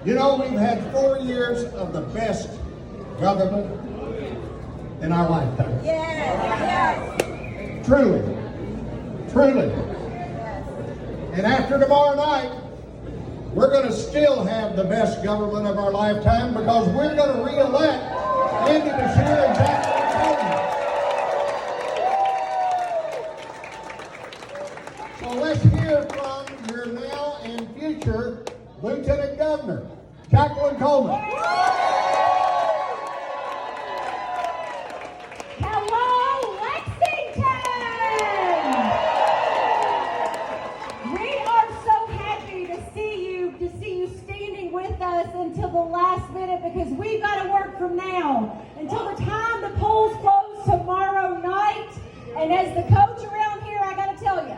You know, we've had 4 years of the best government in our lifetime. Yes. Truly. Truly. And after tomorrow night, we're going to still have the best government of our lifetime because we're going to re-elect Andy Beshear and Jacqueline Coleman. So let's hear from your now and future Lieutenant Governor, Jacqueline Coleman. Hello, Lexington! We are so happy to see you standing with us until the last minute because we've got to work from now until the time the polls close tomorrow night. And as the coach around here, I got to tell you,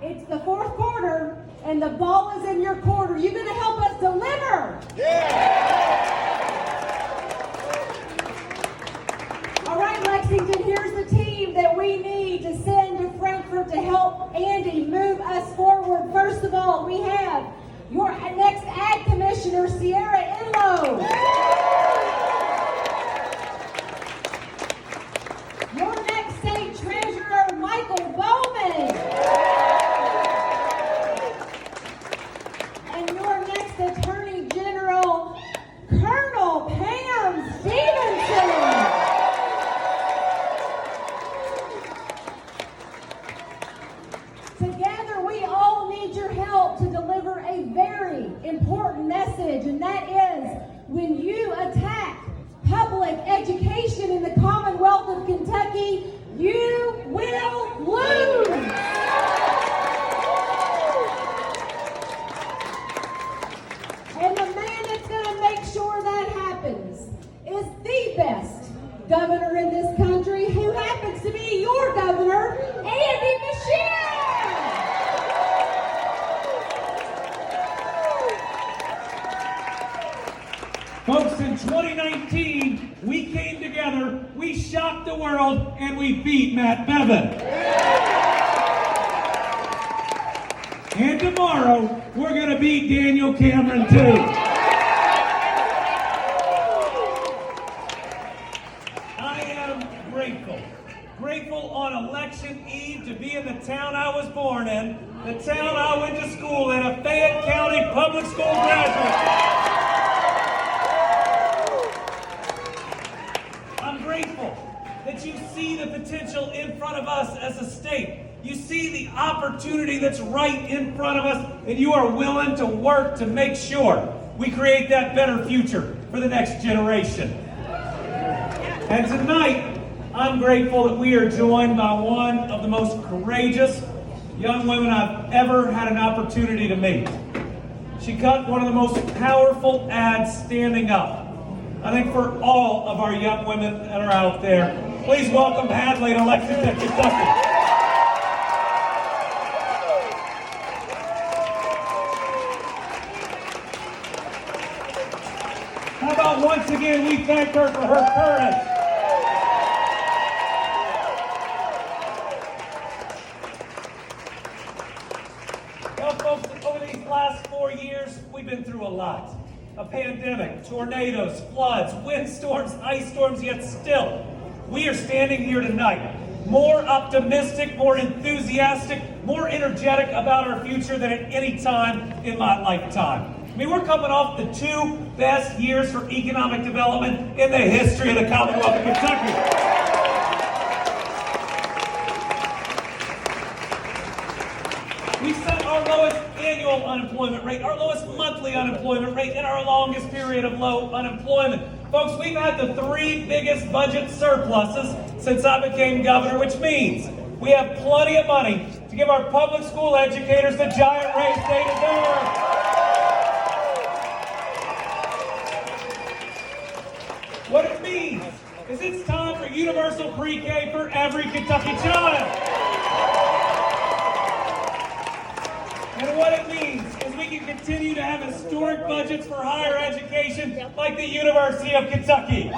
it's the fourth quarter and the ball is in your court. Are you going to help us deliver? Yeah! All right, Lexington, here's the team that we need to send to Frankfort to help Andy move us forward. First of all, we have your next Ag Commissioner, Sierra Enlow. Your next State Treasurer, Michael Bowman. And your next Attorney General, Colonel Pam Stevenson. governor in this country, who happens to be your governor, Andy Beshear. Folks, in 2019, we came together, we shocked the world, and we beat Matt Bevin. And tomorrow, we're going to beat Daniel Cameron, too. I am grateful. Grateful on election eve to be in the town I was born in, the town I went to school in, a Fayette County public school graduate. I'm grateful that you see the potential in front of us as a state. You see the opportunity that's right in front of us, and you are willing to work to make sure we create that better future for the next generation. And tonight, I'm grateful that we are joined by one of the most courageous young women I've ever had an opportunity to meet. She cut one of the most powerful ads standing up. I think for all of our young women that are out there, please welcome Hadley to Lexington, Kentucky. How about once again we thank her for her courage. Well, folks, over these last 4 years, we've been through a lot. A pandemic, tornadoes, floods, windstorms, ice storms, yet still, we are standing here tonight more optimistic, more enthusiastic, more energetic about our future than at any time in my lifetime. I mean, we're coming off the 2 best years for economic development in the history of the Commonwealth of Kentucky. We set our lowest annual unemployment rate, our lowest monthly unemployment rate, and our longest period of low unemployment. Folks, we've had the 3 biggest budget surpluses since I became governor, which means we have plenty of money to give our public school educators the giant raise they deserve. What it means is it's time for universal pre-K for every Kentucky child. And what it means is we can continue to have historic budgets for higher education like the University of Kentucky.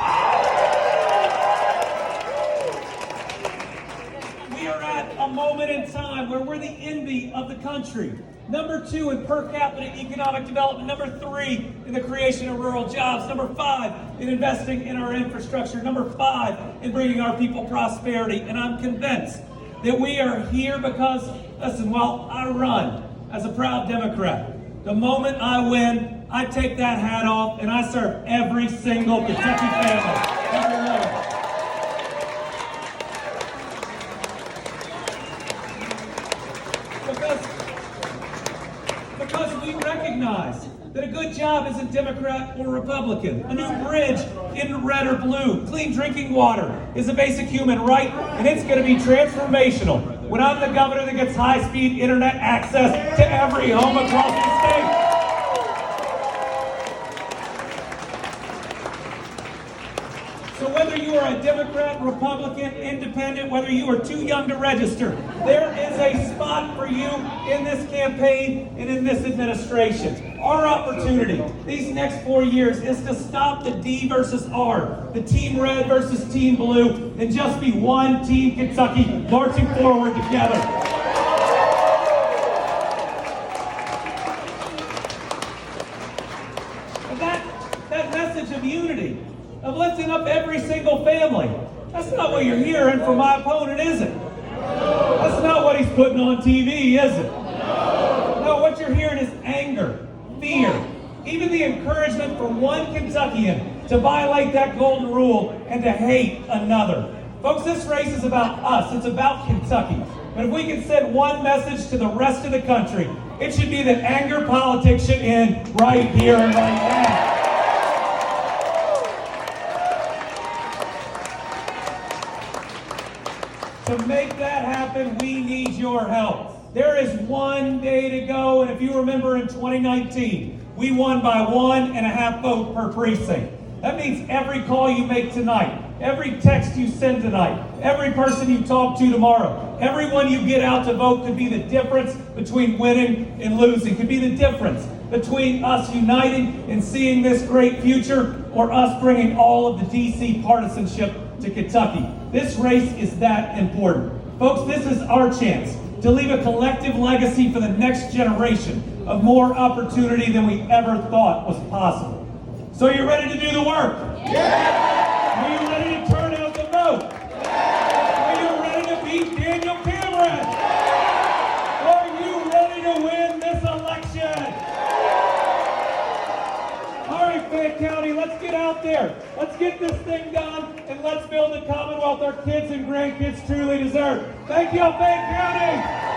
We are at a moment in time where we're the envy of the country. Number 2 in per capita economic development. Number 3 in the creation of rural jobs. Number 5 in investing in our infrastructure. Number 5 in bringing our people prosperity. And I'm convinced that we are here because, listen, while I run as a proud Democrat, the moment I win, I take that hat off and I serve every single Kentucky family. Every one of them. Because we recognize that a good job isn't Democrat or Republican. A new bridge isn't red or blue. Clean drinking water is a basic human right, and it's going to be transformational when I'm the governor that gets high-speed internet access to every home across the state. So whether you are a Democrat, Republican, Independent, whether you are too young to register, there is a spot for you in this campaign and in this administration. Our opportunity these next 4 years is to stop the D versus R, the Team Red versus Team Blue, and just be one Team Kentucky marching forward together. And that message of unity, of lifting up every single family, that's not what you're hearing from my opponent, is it? That's not what he's putting on TV, is it? No, what you're hearing is anger, fear, even the encouragement for one Kentuckian to violate that golden rule and to hate another. Folks, this race is about us. It's about Kentucky. But if we can send one message to the rest of the country, it should be that anger politics should end right here and right now. To make that happen, we need your help. There is 1 day to go, and if you remember in 2019, we won by 1.5 votes per precinct. That means every call you make tonight every text you send tonight, every person you talk to tomorrow, everyone you get out to vote could be the difference between winning and losing, could be the difference between us uniting and seeing this great future or us bringing all of the DC partisanship to Kentucky. This race is that important. Folks, this is our chance to leave a collective legacy for the next generation of more opportunity than we ever thought was possible. So are you ready to do the work? Yeah! Are you ready to turn out the vote? Yeah! Are you ready to beat Daniel Cameron? Yeah! Are you ready to win this election? All right, Fayette County, let's get out there. Let's get this thing done, and let's build the Commonwealth our kids and grandkids truly deserve. Thank you, Fayette County.